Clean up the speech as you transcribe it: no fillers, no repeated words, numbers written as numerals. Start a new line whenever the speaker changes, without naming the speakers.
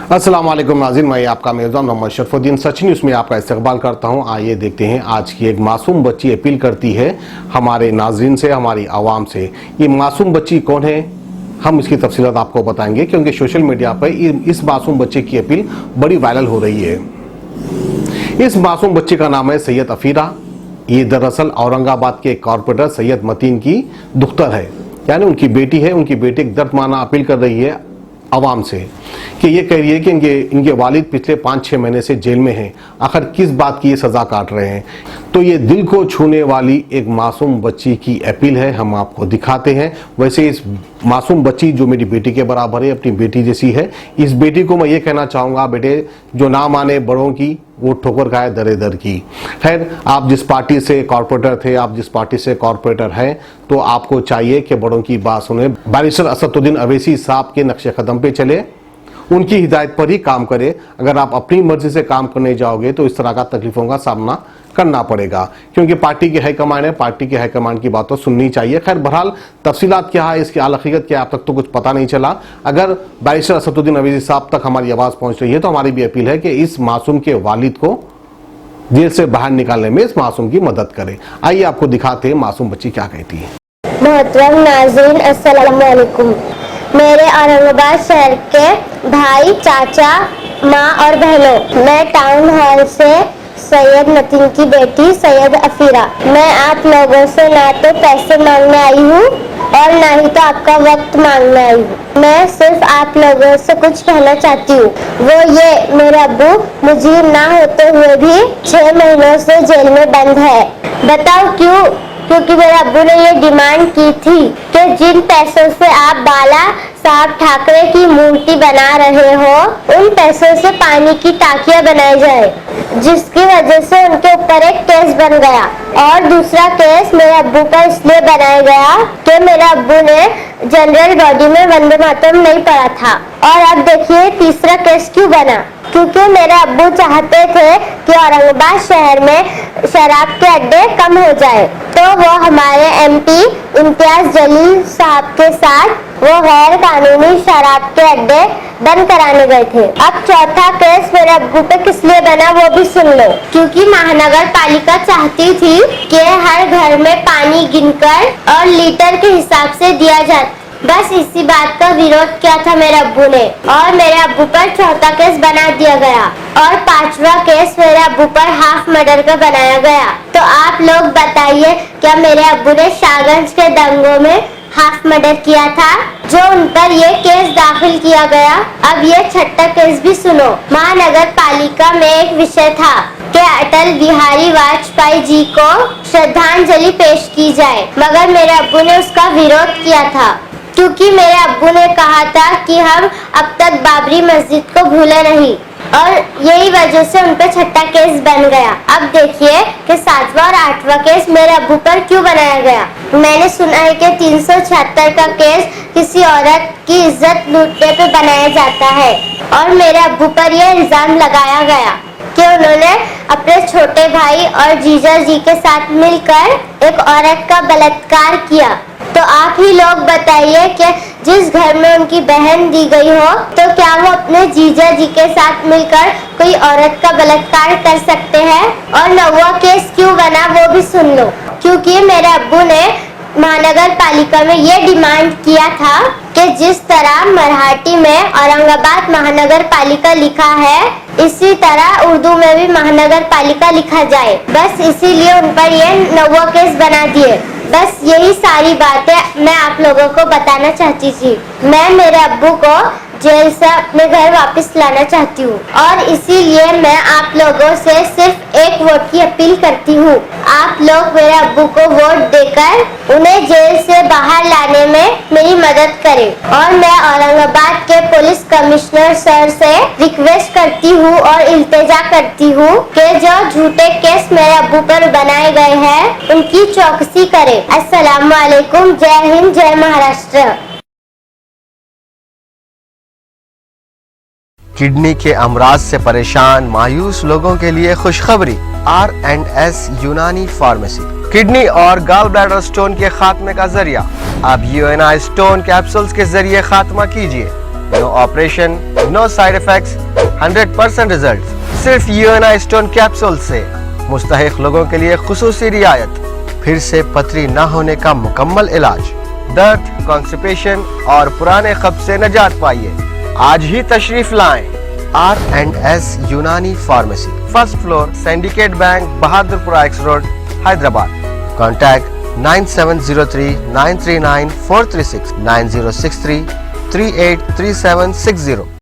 अस्सलाम वालेकुम नाज़रीन, मैं आपका मेज़बान मोहम्मद शरफुद्दीन सच न्यूज़ में आपका इस्तकबाल करता हूं। आइए देखते हैं आज की एक मासूम बच्ची अपील करती है हमारे नाज़रीन से, हमारी आवाम से। ये मासूम बच्ची कौन है, हम इसकी तफसीलात आपको बताएंगे, क्योंकि सोशल मीडिया पर इस मासूम बच्चे की अपील बड़ी वायरल हो रही है। इस मासूम बच्चे का नाम है सैयद अफीरा। ये दरअसल औरंगाबाद के कॉरपोरेटर सैयद मतीन की दुख्तर है, यानी उनकी बेटी है। उनकी बेटी एक दर्दमाना अपील कर रही है आवाम से कि ये कह रही है कि इनके वालिद पिछले 5-6 महीने से जेल में हैं। आखिर किस बात की ये सज़ा काट रहे हैं। तो ये दिल को छूने वाली एक मासूम बच्ची की अपील है, हम आपको दिखाते हैं। वैसे इस मासूम बच्ची जो मेरी बेटी के बराबर है, अपनी बेटी जैसी है, इस बेटी को मैं ये कहना चाहूँगा, बेटे जो ना माने बड़ों की वो ठोकर खाए दरे दर की। खैर, आप जिस पार्टी से कॉरपोरेटर थे, आप जिस पार्टी से कॉरपोरेटर हैं, तो आपको चाहिए कि बड़ों की बात सुने। बैरिस्टर असदुद्दीन अवैसी साहब के नक्शे कदम पे चले, उनकी हिदायत पर ही काम करे। अगर आप अपनी मर्जी से काम करने जाओगे तो इस तरह का तकलीफों का सामना करना पड़ेगा, क्योंकि पार्टी की हाईकमान है, पार्टी की हाईकमान की बात तो सुननी चाहिए। खैर, बहरहाल तफसीलात क्या है, इसकी आल हकीकत क्या है, अब तक तो कुछ पता नहीं चला। अगर बैरिस्टर असदुद्दीन अवैसी साहब तक हमारी आवाज़ पहुंच रही है तो हमारी भी अपील है कि इस मासूम के वालिद को जेल से बाहर निकालने में इस मासूम की मदद करें। आइए आपको दिखाते हैं मासूम बच्ची क्या कहती है।
मोहतरम नाज़रीन, अस्सलाम वालेकुम। मेरे औरंगाबाद शहर के भाई, चाचा, माँ और बहनों, मैं टाउन हॉल से सैयद मतीन की बेटी सैयद अफीरा। मैं आप लोगों से ना तो पैसे मांगने आई हूँ और ना ही तो आपका वक्त मांगने आई हूँ। मैं सिर्फ आप लोगों से कुछ कहना चाहती हूँ, वो ये, मेरे अब्बू मुझे ना होते हुए भी 6 महीनों से जेल में बंद है। बताओ क्यों? क्योंकि मेरे अब्बू ने ये डिमांड की थी कि जिन पैसों से आप बाला साहब ठाकरे की मूर्ति बना रहे हो, उन पैसों से पानी की टाकियां बनाई जाए, जिसकी वजह से उनके ऊपर एक केस बन गया। और दूसरा केस मेरे अब्बू पर इसलिए बनाया गया कि मेरे अब्बू ने जनरल बॉडी में वंदे मातरम नहीं पढ़ा था। और अब देखिए तीसरा केस क्यों बना, क्योंकि मेरे अब्बू चाहते थे कि औरंगाबाद शहर में शराब के अड्डे कम हो जाए, तो वो हमारे एमपी इम्तियाज जलील साहब के साथ वो गैर कानूनी शराब के अड्डे बंद कराने गए थे। अब चौथा केस मेरे अब्बू पे किस लिए बना वो भी सुन लो। क्योंकि महानगर पालिका चाहती थी कि हर घर में पानी गिनकर और लीटर के हिसाब से दिया जाए। बस इसी बात का विरोध किया था मेरे अब्बू ने, और मेरे अब्बू पर चौथा केस बना दिया गया और 5वां केस मेरे अब्बू पर हाफ मर्डर का बनाया गया। तो आप लोग बताइए, क्या मेरे अब्बू ने शाहगंज के दंगों में हाफ मर्डर किया था, जो उन पर ये केस दाखिल किया गया? अब ये 6ठा केस भी सुनो। महानगर पालिका में एक विषय था कि अटल बिहारी वाजपेयी जी को श्रद्धांजलि पेश की जाए, मगर मेरे अब्बू ने उसका विरोध किया था, क्योंकि मेरे अब्बू ने कहा था कि हम अब तक बाबरी मस्जिद को भूले नहीं, और यही वजह से उन पे 6ठा केस बन गया। अब देखिए कि 7वां और 8वां केस मेरे अब्बू पर क्यों बनाया गया। मैंने सुना है कि 376 का केस किसी औरत की इज्जत लूटने पे बनाया जाता है, और मेरे अब्बू पर यह इल्जाम लगाया गया कि उन्होंने अपने छोटे भाई और जीजा जी के साथ मिलकर एक औरत का बलात्कार किया। तो आप ही लोग बताइए कि जिस घर में उनकी बहन दी गई हो, तो क्या वो अपने जीजा जी के साथ मिलकर कोई औरत का बलात्कार कर सकते हैं? और 9वां केस क्यों बना वो भी सुन लो। क्योंकि मेरे अब्बू ने महानगर पालिका में ये डिमांड किया था कि जिस तरह मराठी में औरंगाबाद महानगर पालिका लिखा है, इसी तरह उर्दू में भी महानगर पालिका लिखा जाए। बस इसीलिए उन पर ये 9वां केस बना दिए। बस यही सारी बातें मैं आप लोगों को बताना चाहती थी। मैं मेरे अब्बू को जेल से अपने घर वापस लाना चाहती हूँ, और इसीलिए मैं आप लोगों से सिर्फ एक वोट की अपील करती हूँ। आप लोग मेरे अब्बू को वोट देकर उन्हें जेल से बाहर लाने में मेरी मदद करें। और मैं औरंगाबाद के पुलिस कमिश्नर सर से रिक्वेस्ट करती हूँ और इल्तिजा करती हूँ कि जो झूठे केस मेरे अब्बू पर बनाए गए हैं, उनकी चौकसी करें। अस्सलाम वालेकुम, जय हिंद, जय महाराष्ट्र।
किडनी के अमराज से परेशान मायूस लोगों के लिए खुशखबरी। R&S यूनानी फार्मेसी किडनी और गॉल ब्लैडर स्टोन के खात्मे का जरिया। अब UNI स्टोन कैप्सूल्स के जरिए खात्मा कीजिए। No operation, no side effects, 100% result. सिर्फ यूएनआई स्टोन कैप्सूल से मुस्तहिक लोगों के लिए खुसूसी रियायत, फिर से पथरी न होने का मुकम्मल इलाज, दर्द, कॉन्स्टिपेशन और पुराने कब्ज से निजात पाइए। आज ही तशरीफ लाएं। R&S यूनानी pharmacy, first floor, syndicate bank, Bahadurpura x road, Hyderabad. Contact 9703 939 436 9063 383760।